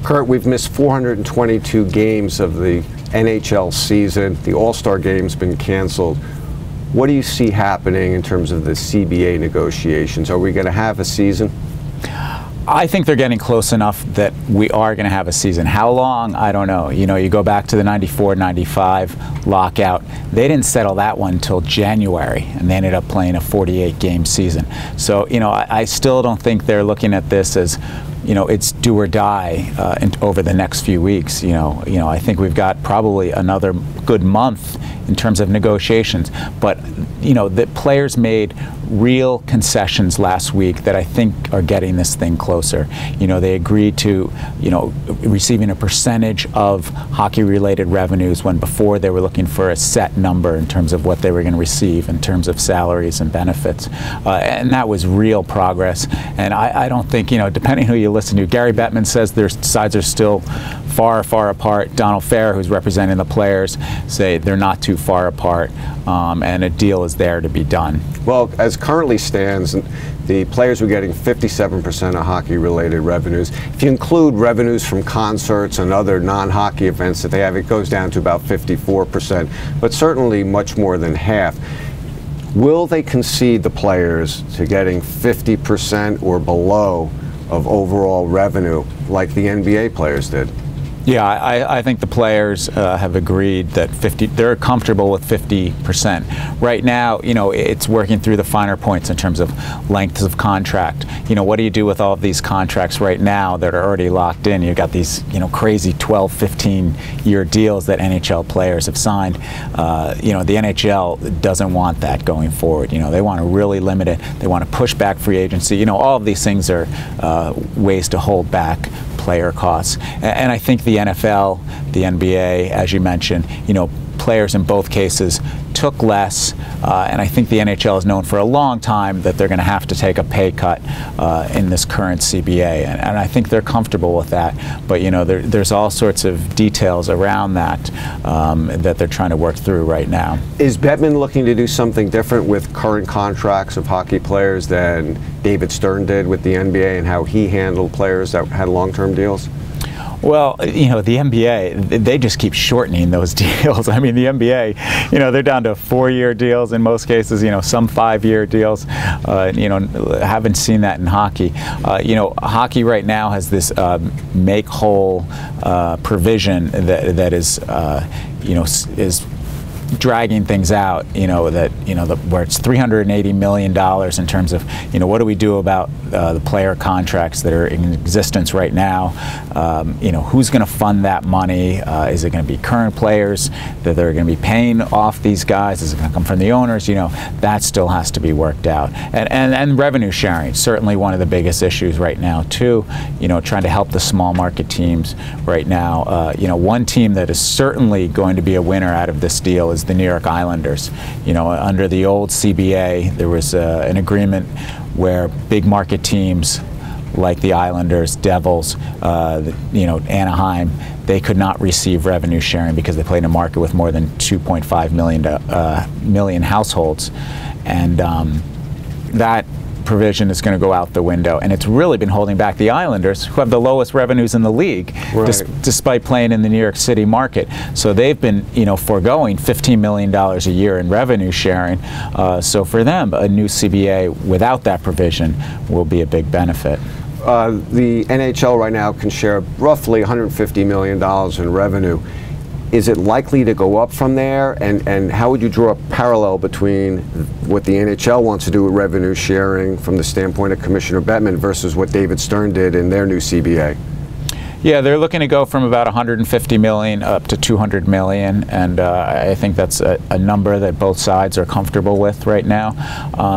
Kurt, we've missed 422 games of the NHL season. The All-Star game's been canceled. What do you see happening in terms of the CBA negotiations? Are we going to have a season? I think they're getting close enough that we are going to have a season. How long? I don't know. You know, you go back to the 94-95 lockout. They didn't settle that one until January, and they ended up playing a 48-game season. So, you know, I still don't think they're looking at this as, you know, it's do or die over the next few weeks. You know, I think we've got probably another good month in terms of negotiations. But, you know, the players made real concessions last week that I think are getting this thing closer. You know, they agreed to, you know, receiving a percentage of hockey-related revenues when before they were looking for a set number in terms of what they were going to receive in terms of salaries and benefits. And that was real progress. And I don't think, you know, depending who you listen to, Gary Bettman says their sides are still far, far apart. Donald Fair, who's representing the players, say they're not too far apart, and a deal is there to be done. Well, as currently stands, the players were getting 57% of hockey-related revenues. If you include revenues from concerts and other non-hockey events that they have, it goes down to about 54%, but certainly much more than half. Will they concede, the players, to getting 50% or below of overall revenue like the NBA players did? Yeah, I think the players have agreed that they're comfortable with 50%. Right now, you know, it's working through the finer points in terms of lengths of contract. You know, what do you do with all of these contracts right now that are already locked in? You've got these, you know, crazy 12, 15-year deals that NHL players have signed. You know, the NHL doesn't want that going forward. You know, they want to really limit it. They want to push back free agency. You know, all of these things are ways to hold back player costs. And I think the NFL, the NBA, as you mentioned, you know, players in both cases took less, and I think the NHL is known for a long time that they're going to have to take a pay cut in this current CBA, and I think they're comfortable with that. But you know, there's all sorts of details around that that they're trying to work through right now. Is Bettman looking to do something different with current contracts of hockey players than David Stern did with the NBA and how he handled players that had long-term deals? Well, you know, the NBA, they just keep shortening those deals. I mean, the NBA, you know, they're down to 4-year deals in most cases, you know, some 5-year deals. You know, haven't seen that in hockey. You know, hockey right now has this make whole provision that is, you know, is dragging things out, you know, that, you know, where it's $380 million in terms of, you know, what do we do about the player contracts that are in existence right now? You know, who's going to fund that money? Is it going to be current players that they're going to be paying off these guys? Is it going to come from the owners? You know, that still has to be worked out. And revenue sharing, certainly one of the biggest issues right now too, you know, trying to help the small market teams right now. You know, one team that is certainly going to be a winner out of this deal is the New York Islanders. You know, under the old CBA, there was an agreement where big market teams like the Islanders, Devils, you know, Anaheim, they could not receive revenue sharing because they played in a market with more than 2.5 million households, and that provision is going to go out the window, and it's really been holding back the Islanders, who have the lowest revenues in the league, right, despite playing in the New York City market. So they've been, you know, foregoing $15 million a year in revenue sharing. So for them, a new CBA without that provision will be a big benefit. The NHL right now can share roughly $150 million in revenue. Is it likely to go up from there? And how would you draw a parallel between what the NHL wants to do with revenue sharing from the standpoint of Commissioner Bettman versus what David Stern did in their new CBA? Yeah, they're looking to go from about $150 million up to $200 million, and I think that's a number that both sides are comfortable with right now.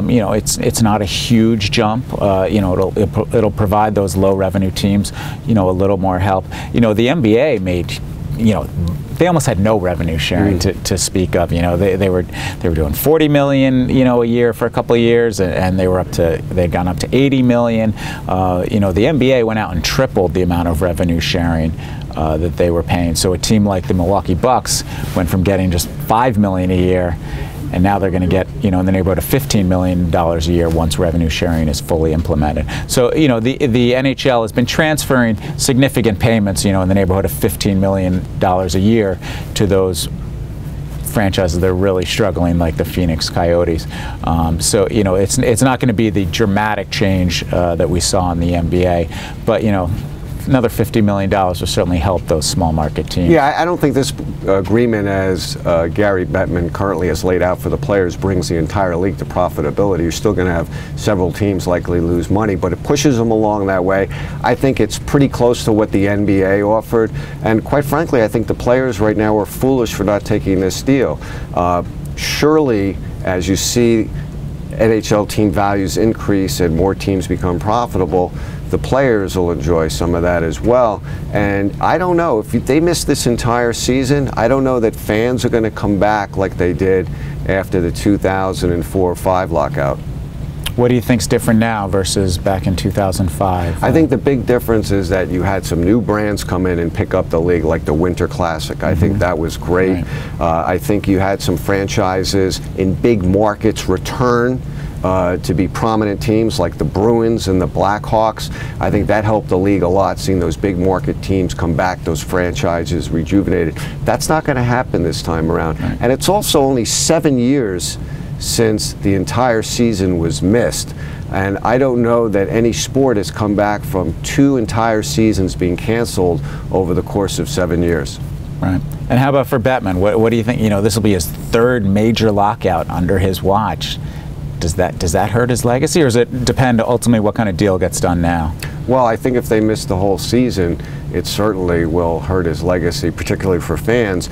You know, it's not a huge jump. You know, it'll provide those low revenue teams, you know, a little more help. You know, the NBA made, you know, they almost had no revenue sharing to speak of. You know, they were doing $40 million, you know, a year for a couple of years, and they'd gone up to $80 million. You know, the NBA went out and tripled the amount of revenue sharing that they were paying. So a team like the Milwaukee Bucks went from getting just $5 million a year and now they're going to get, in the neighborhood of $15 million a year once revenue sharing is fully implemented. So, the NHL has been transferring significant payments, in the neighborhood of $15 million a year to those franchises that are really struggling, like the Phoenix Coyotes. So it's not going to be the dramatic change that we saw in the NBA, but another $50 million will certainly help those small market teams. Yeah, I don't think this agreement, as Gary Bettman currently has laid out for the players, brings the entire league to profitability. You're still going to have several teams likely lose money, but it pushes them along that way. I think it's pretty close to what the NBA offered, and quite frankly, I think the players right now are foolish for not taking this deal. Surely, as you see NHL team values increase and more teams become profitable, the players will enjoy some of that as well. And I don't know, if they miss this entire season, I don't know that fans are going to come back like they did after the 2004-05 lockout. What do you think's different now versus back in 2005? I think the big difference is that you had some new brands come in and pick up the league, like the Winter Classic. I think that was great. Right. I think you had some franchises in big markets return to be prominent teams, like the Bruins and the Blackhawks. I think that helped the league a lot, seeing those big market teams come back, those franchises rejuvenated. That's not going to happen this time around. Right. And it's also only 7 years since the entire season was missed. And I don't know that any sport has come back from 2 entire seasons being canceled over the course of 7 years. Right. And how about for Bettman? What do you think? This will be his 3rd major lockout under his watch. Does that hurt his legacy, or does it depend ultimately what kind of deal gets done now? Well, I think if they miss the whole season, it certainly will hurt his legacy, particularly for fans.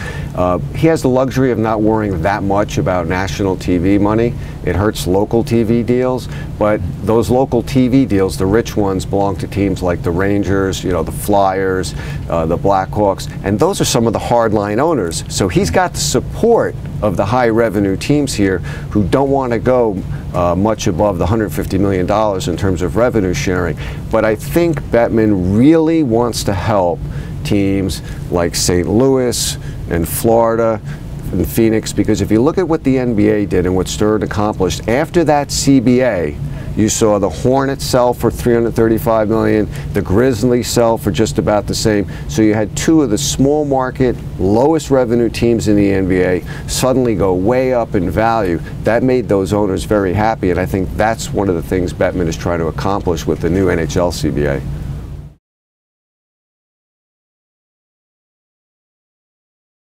He has the luxury of not worrying that much about national TV money. It hurts local TV deals, but those local TV deals, the rich ones, belong to teams like the Rangers, the Flyers, the Blackhawks, and those are some of the hardline owners. So he's got the support of the high revenue teams here who don't want to go much above the $150 million in terms of revenue sharing. But I think Bettman really wants to help teams like St. Louis and Florida and Phoenix, because if you look at what the NBA did and what Stern accomplished, after that CBA, you saw the Hornets sell for $335 million, the Grizzlies sell for just about the same. So you had 2 of the small market, lowest revenue teams in the NBA suddenly go way up in value. That made those owners very happy, and I think that's one of the things Bettman is trying to accomplish with the new NHL CBA.